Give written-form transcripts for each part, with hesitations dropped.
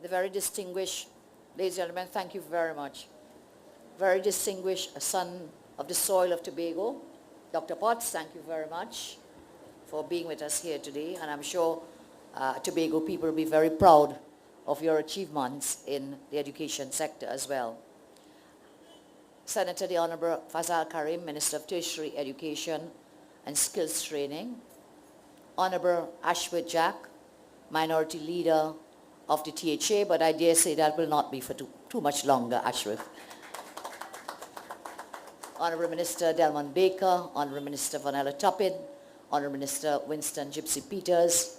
the very distinguished, ladies and gentlemen, thank you very much. Very distinguished son of the soil of Tobago, Dr. Potts, thank you very much for being with us here today, and I'm sure Tobago people will be very proud of your achievements in the education sector as well. Senator the Honourable Persad-Karim, Minister of Tertiary Education and Skills Training, Honourable Ashworth Jack, Minority Leader of the THA, but I dare say that will not be for too much longer, Ashworth. Honourable Minister Delmon Baker, Honourable Minister Vanella Toppin, Honourable Minister Winston Gypsy Peters,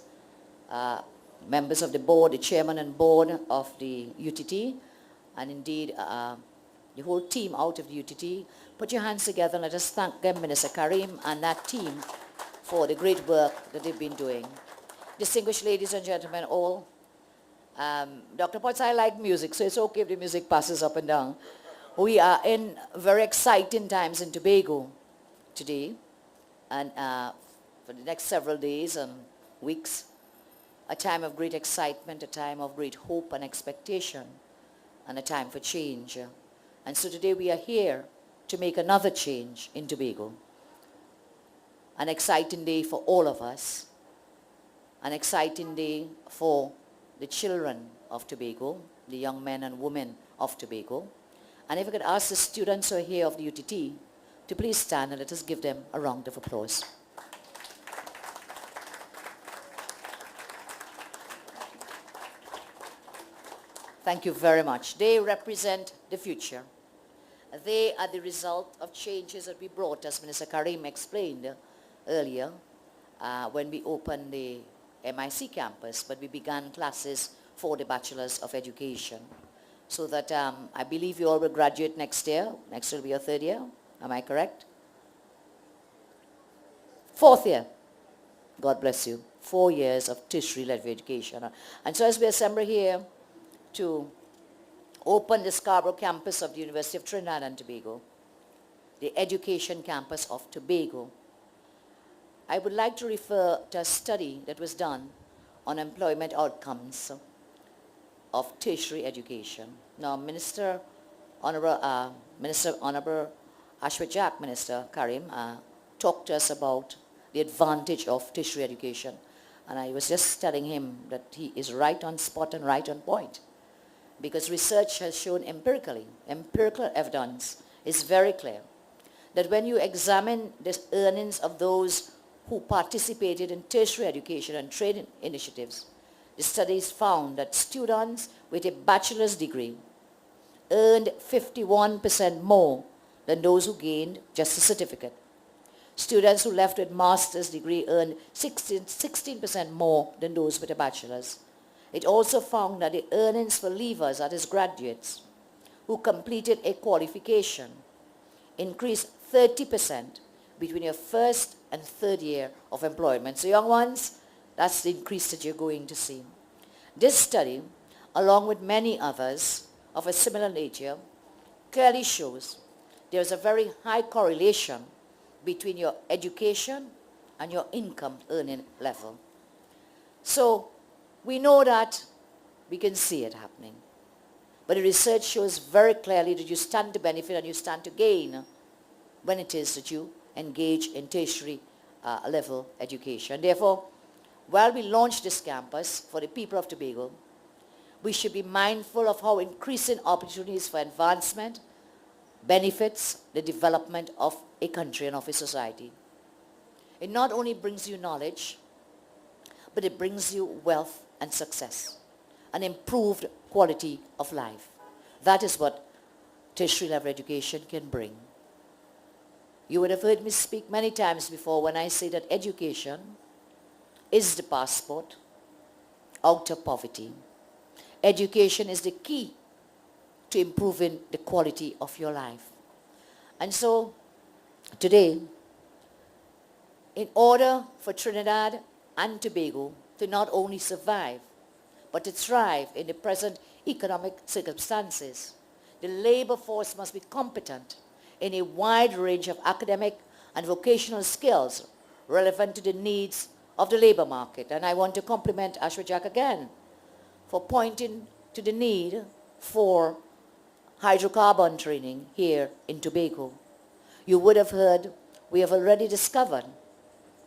members of the board, the chairman and board of the UTT, and indeed the whole team out of the UTT. Put your hands together and let us thank them, Minister Karim and that team, for the great work that they've been doing. Distinguished ladies and gentlemen all, Dr. Potts, I like music, so it's okay if the music passes up and down. We are in very exciting times in Tobago today, and for the next several days and weeks, a time of great excitement, a time of great hope and expectation, and a time for change. And so today we are here to make another change in Tobago. An exciting day for all of us, an exciting day for the children of Tobago, the young men and women of Tobago. And if I could ask the students who are here of the UTT to please stand and let us give them a round of applause. Thank you very much. They represent the future. They are the result of changes that we brought, as Minister Karim explained earlier, when we opened the MIC campus, but we began classes for the Bachelors of Education. So that I believe you all will graduate next year. Next year will be your third year. Am I correct? Fourth year. God bless you. 4 years of tertiary level education. And so as we assemble here to open the Scarborough campus of the University of Trinidad and Tobago, the education campus of Tobago, I would like to refer to a study that was done on employment outcomes of tertiary education. Now, Honourable Ashworth Jack, Minister Karim, talked to us about the advantage of tertiary education. And I was just telling him that he is right on spot and right on point. Because research has shown empirical evidence is very clear that when you examine the earnings of those who participated in tertiary education and training initiatives, the studies found that students with a bachelor's degree earned 51% more than those who gained just a certificate. Students who left with master's degree earned 16% more than those with a bachelor's. It also found that the earnings for leavers, that is graduates, who completed a qualification increased 30% between your first and third year of employment. So young ones, that's the increase that you're going to see. This study, along with many others of a similar nature, clearly shows there's a very high correlation between your education and your income earning level. So we know that, we can see it happening. But the research shows very clearly that you stand to benefit and you stand to gain when it is that you engage in tertiary level education. Therefore, while we launch this campus for the people of Tobago, we should be mindful of how increasing opportunities for advancement benefits the development of a country and of a society. It not only brings you knowledge, but it brings you wealth and success, an improved quality of life. That is what tertiary level education can bring. You would have heard me speak many times before when I say that education is the passport out of poverty. Education is the key to improving the quality of your life. And so today, in order for Trinidad and Tobago to not only survive, but to thrive in the present economic circumstances, the labor force must be competent in a wide range of academic and vocational skills relevant to the needs of the labor market. And I want to compliment Ashworth Jack again for pointing to the need for hydrocarbon training here in Tobago. You would have heard we have already discovered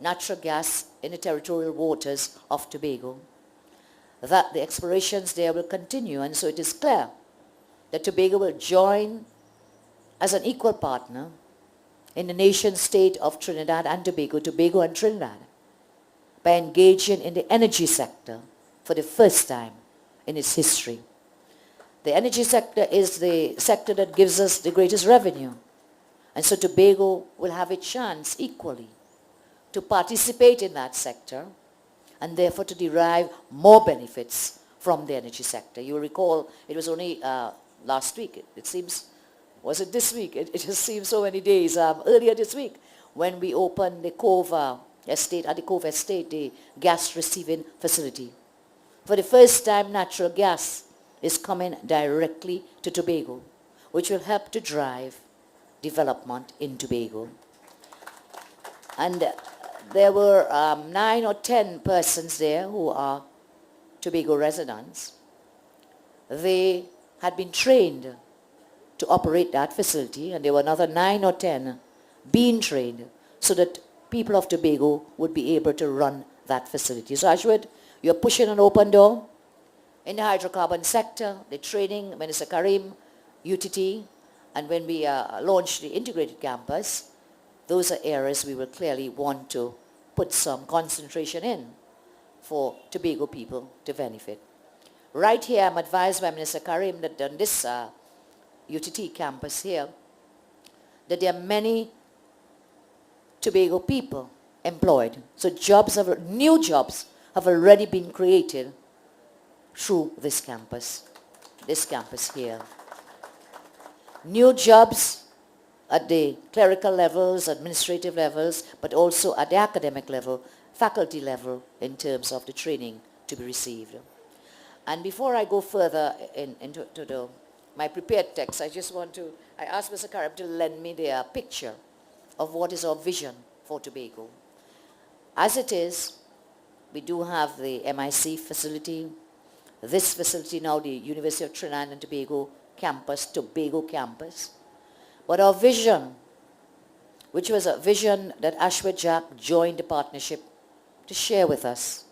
natural gas in the territorial waters of Tobago, that the explorations there will continue, and so it is clear that Tobago will join as an equal partner in the nation state of Trinidad and Tobago, Tobago and Trinidad, by engaging in the energy sector for the first time in its history. The energy sector is the sector that gives us the greatest revenue, and so Tobago will have a chance equally to participate in that sector and therefore to derive more benefits from the energy sector. You will recall it was only last week, it seems, was it this week? It just seems so many days, earlier this week, when we opened the Cove Estate, at the Cove Estate, the gas receiving facility. For the first time, natural gas is coming directly to Tobago, which will help to drive development in Tobago. And there were 9 or 10 persons there who are Tobago residents. They had been trained to operate that facility, and there were another 9 or 10 being trained so that people of Tobago would be able to run that facility. So Ashwood, you're pushing an open door in the hydrocarbon sector, the training, Minister Karim, UTT, and when we launch the integrated campus, those are areas we will clearly want to put some concentration in for Tobago people to benefit. Right here, I'm advised by Minister Karim that on this UTT campus here, that there are many Tobago people employed. So new jobs have already been created through this campus here. New jobs at the clerical levels, administrative levels, but also at the academic level, faculty level, in terms of the training to be received. And before I go further into my prepared text, I asked Mr. Karim to lend me the picture of what is our vision for Tobago. As it is, we do have the MIC facility, this facility now, the University of Trinidad and Tobago campus, Tobago campus. But our vision, which was a vision that Ashwood Jack joined the partnership to share with us,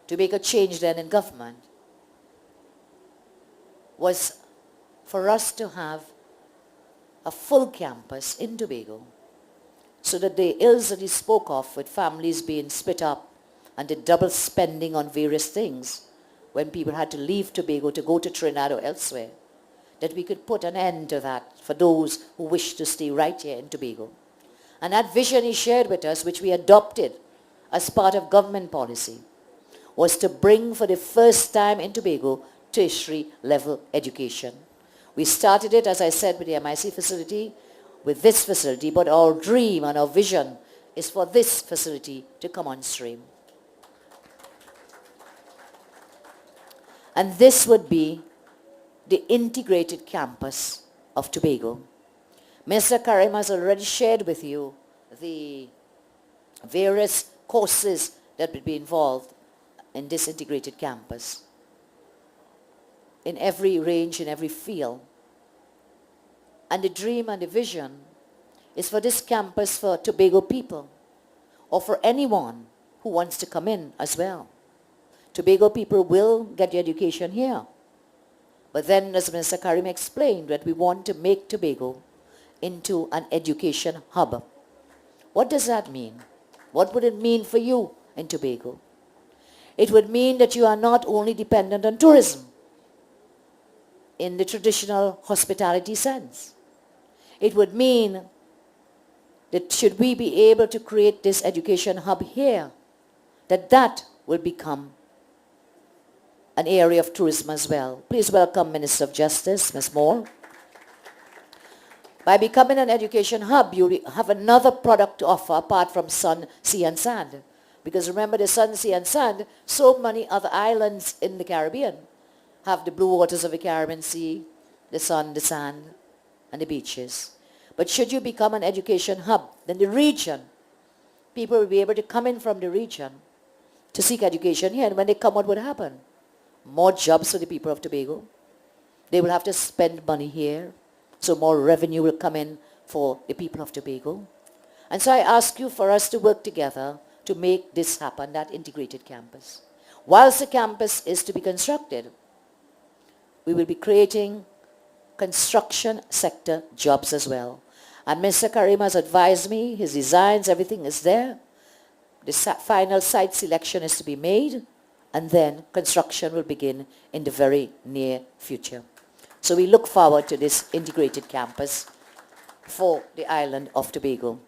to make a change then in government, was for us to have a full campus in Tobago, so that the ills that he spoke of, with families being split up and the double spending on various things when people had to leave Tobago to go to Trinidad or elsewhere, that we could put an end to that for those who wish to stay right here in Tobago. And that vision he shared with us, which we adopted as part of government policy, was to bring for the first time in Tobago tertiary level education. We started it, as I said, with the MIC facility, with this facility, but our dream and our vision is for this facility to come on stream. And this would be the integrated campus of Tobago. Mr. Karim has already shared with you the various courses that would be involved in this integrated campus, in every range, in every field. And the dream and the vision is for this campus for Tobago people, or for anyone who wants to come in as well. Tobago people will get the education here. But then, as Mr. Karim explained, that we want to make Tobago into an education hub. What does that mean? What would it mean for you in Tobago? It would mean that you are not only dependent on tourism in the traditional hospitality sense. It would mean that should we be able to create this education hub here, that will become an area of tourism as well. Please welcome Minister of Justice, Ms. Moore. By becoming an education hub, you have another product to offer apart from sun, sea and sand. Because remember, the sun, sea and sand, so many other islands in the Caribbean have the blue waters of the Caribbean Sea, the sun, the sand, and the beaches. But should you become an education hub, then the region, people will be able to come in from the region to seek education here. And when they come, what would happen? more jobs for the people of Tobago. They will have to spend money here, so more revenue will come in for the people of Tobago. And so I ask you for us to work together to make this happen, that integrated campus. Whilst the campus is to be constructed, we will be creating construction sector jobs as well. And Mr. Karim has advised me, his designs, everything is there. The final site selection is to be made, and then construction will begin in the very near future. So we look forward to this integrated campus for the island of Tobago.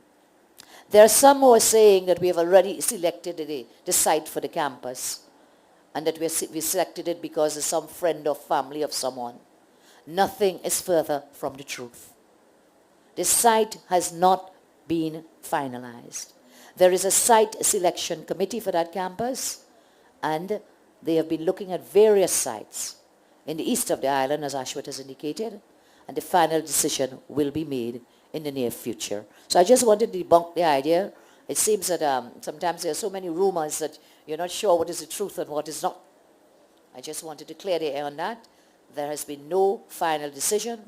There are some who are saying that we have already selected the site for the campus, and that we selected it because of some friend or family of someone. Nothing is further from the truth. The site has not been finalized. There is a site selection committee for that campus, and they have been looking at various sites in the east of the island, as Ashwat has indicated, and the final decision will be made in the near future. So I just wanted to debunk the idea. It seems that sometimes there are so many rumors that you're not sure what is the truth and what is not. I just wanted to clear the air on that. There has been no final decision,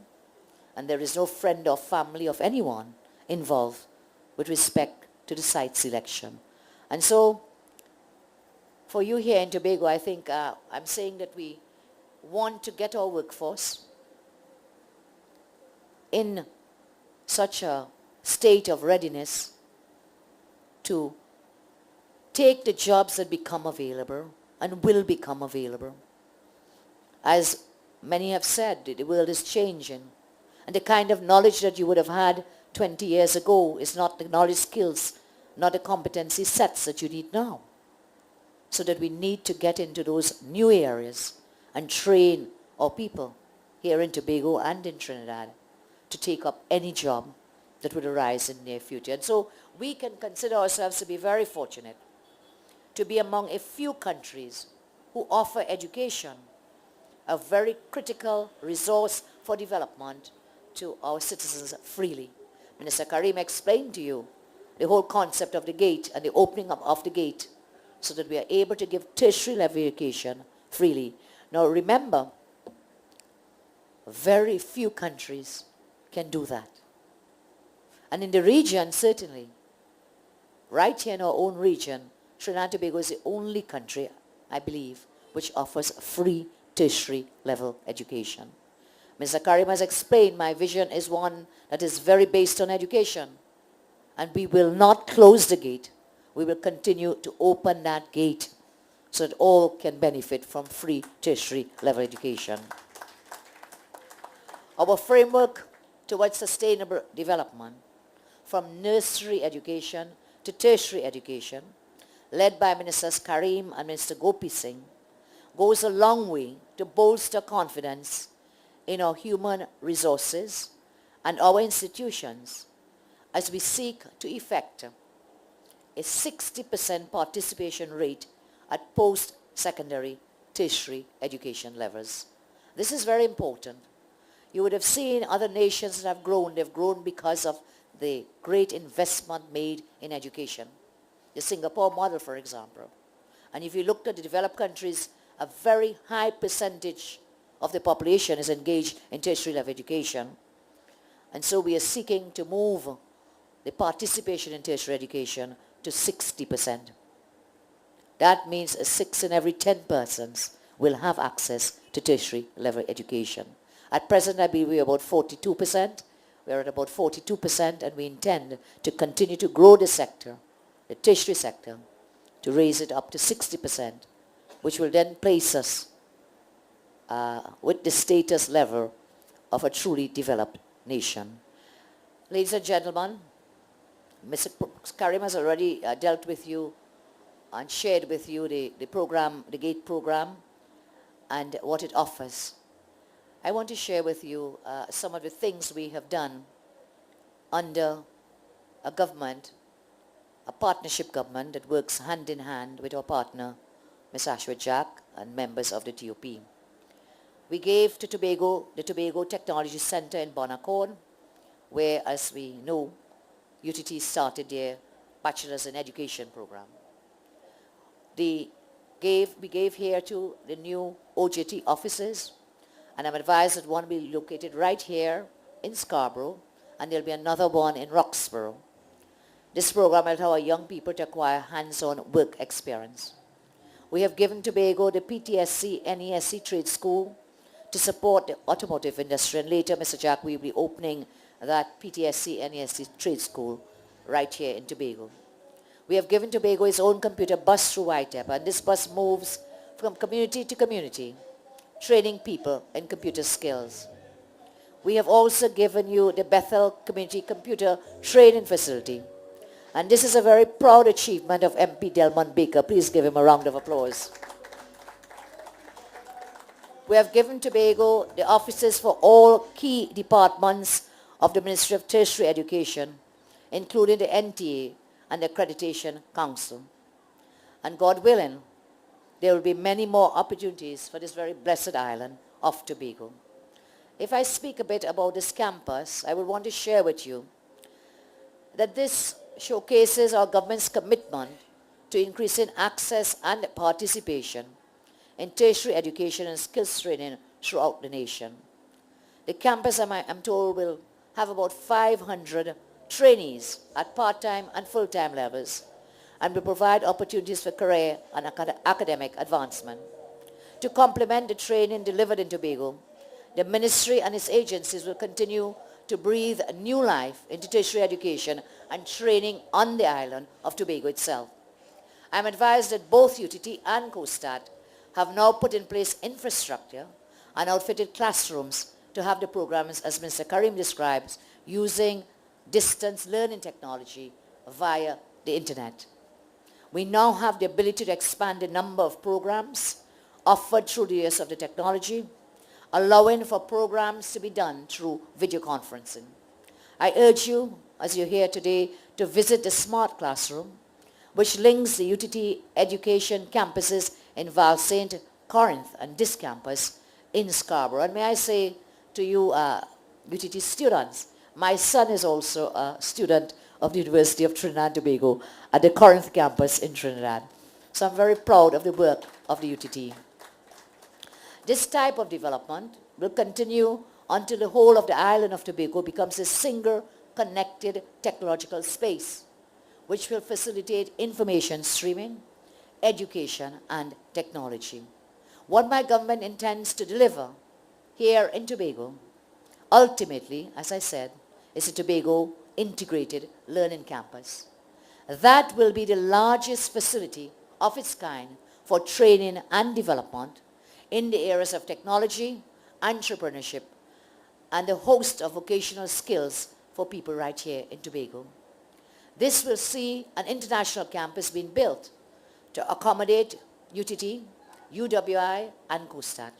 and there is no friend or family of anyone involved with respect to the site selection. And so, for you here in Tobago, I think I'm saying that we want to get our workforce in such a state of readiness to take the jobs that become available and will become available. As many have said, the world is changing, and the kind of knowledge that you would have had 20 years ago is not the knowledge skills, not the competency sets that you need now. So that we need to get into those new areas and train our people here in Tobago and in Trinidad to take up any job that would arise in the near future. And so we can consider ourselves to be very fortunate to be among a few countries who offer education, a very critical resource for development, to our citizens freely. Minister Karim explained to you the whole concept of the gate and the opening up of the gate so that we are able to give tertiary level education freely. Now remember, very few countries can do that. And in the region, certainly, right here in our own region, Trinidad and Tobago is the only country, I believe, which offers free tertiary level education. Mr. Karim has explained my vision is one that is very based on education. And we will not close the gate. We will continue to open that gate so that all can benefit from free tertiary level education. Our framework towards sustainable development, from nursery education to tertiary education, led by Ministers Karim and Minister Gopi Singh, goes a long way to bolster confidence in our human resources and our institutions as we seek to effect a 60% participation rate at post-secondary tertiary education levels. This is very important. You would have seen other nations that have grown. They've grown because of the great investment made in education. The Singapore model, for example. And if you looked at the developed countries, a very high percentage of the population is engaged in tertiary level education. And so we are seeking to move the participation in tertiary education to 60%. That means 6 in every 10 persons will have access to tertiary level education. At present, I believe we are about 42%. We are at about 42%, and we intend to continue to grow the sector, the tertiary sector, to raise it up to 60%, which will then place us with the status level of a truly developed nation. Ladies and gentlemen, Mr. Karim has already dealt with you and shared with you the program, the GATE program, and what it offers. I want to share with you some of the things we have done under a government, a partnership government that works hand in hand with our partner, Ms. Ashwat Jack, and members of the TOP. We gave to Tobago the Tobago Technology Center in Bonaccord, where, as we know, UTT started their Bachelor's in Education program. The we gave here to the new OJT offices, and I'm advised that one will be located right here in Scarborough, and there'll be another one in Roxborough. This program will allow young people to acquire hands-on work experience. We have given Tobago the PTSC NESC Trade School to support the automotive industry, and later Mr. Jack will be opening that PTSC NESC Trade School right here in Tobago. We have given Tobago its own computer bus through YTEP, and this bus moves from community to community, training people in computer skills. We have also given you the Bethel Community Computer Training Facility, and this is a very proud achievement of MP Delmon Baker. Please give him a round of applause. We have given Tobago the offices for all key departments of the Ministry of Tertiary Education, including the NTA and the Accreditation Council. And God willing, there will be many more opportunities for this very blessed island of Tobago. If I speak a bit about this campus, I would want to share with you that this showcases our government's commitment to increasing access and participation in tertiary education and skills training throughout the nation. The campus, I'm told, will have about 500 trainees at part-time and full-time levels, and will provide opportunities for career and academic advancement. To complement the training delivered in Tobago, the ministry and its agencies will continue to breathe new life into tertiary education and training on the island of Tobago itself. I'm advised that both UTT and COSTAT have now put in place infrastructure and outfitted classrooms to have the programs, as Mr. Karim describes, using distance learning technology via the internet. We now have the ability to expand the number of programs offered through the use of the technology, allowing for programs to be done through video conferencing. I urge you, as you're here today, to visit the Smart Classroom, which links the UTT education campuses in Val St. Corinth and this campus in Scarborough. And may I say to you, UTT students, my son is also a student of the University of Trinidad and Tobago at the Corinth campus in Trinidad. So I'm very proud of the work of the UTT. This type of development will continue until the whole of the island of Tobago becomes a single connected technological space, which will facilitate information streaming, education, and technology. What my government intends to deliver here in Tobago, ultimately, as I said, is a Tobago Integrated Learning Campus. That will be the largest facility of its kind for training and development in the areas of technology, entrepreneurship, and a host of vocational skills for people right here in Tobago. This will see an international campus being built to accommodate UTT, UWI, and COSTAT,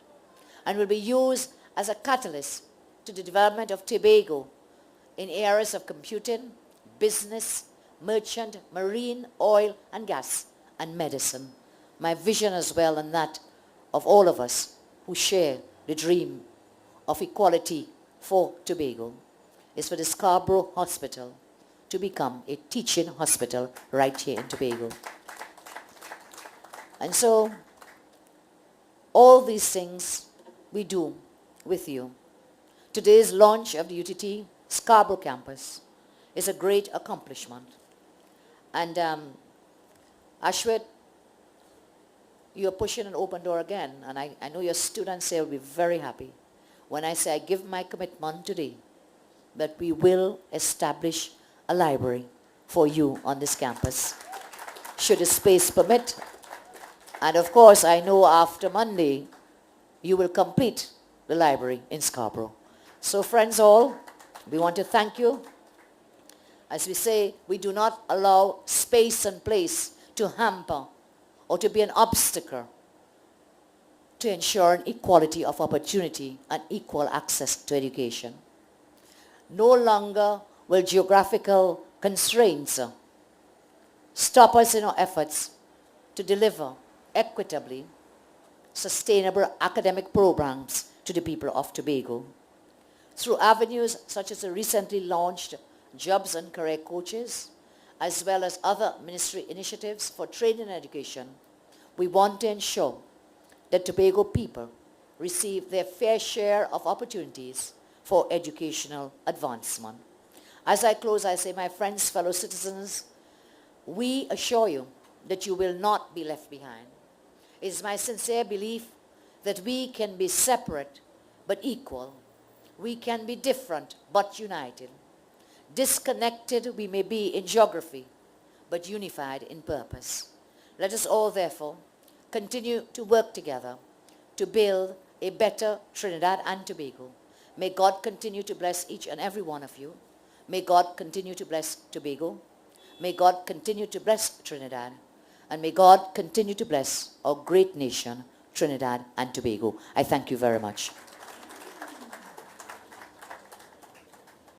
and will be used as a catalyst to the development of Tobago in areas of computing, business, merchant, marine, oil and gas, and medicine. My vision as well, and that of all of us who share the dream of equality for Tobago, is for the Scarborough Hospital to become a teaching hospital right here in Tobago. And so, all these things we do with you. Today's launch of the UTT Scarborough campus is a great accomplishment. And Ashwet, you're pushing an open door again, and I know your students here will be very happy when I say I give my commitment today that we will establish a library for you on this campus, should the space permit. And of course, I know after Monday, you will complete the library in Scarborough. So friends all, we want to thank you. As we say, we do not allow space and place to hamper or to be an obstacle to ensure an equality of opportunity and equal access to education. No longer will geographical constraints stop us in our efforts to deliver equitably sustainable academic programs to the people of Tobago. Through avenues such as the recently launched Jobs and Career Coaches, as well as other ministry initiatives for training and education, we want to ensure that Tobago people receive their fair share of opportunities for educational advancement. As I close, I say, my friends, fellow citizens, we assure you that you will not be left behind. It is my sincere belief that we can be separate but equal. We can be different but united. Disconnected we may be in geography, but unified in purpose. Let us all, therefore, continue to work together to build a better Trinidad and Tobago. May God continue to bless each and every one of you. May God continue to bless Tobago. May God continue to bless Trinidad. And may God continue to bless our great nation, Trinidad and Tobago. I thank you very much.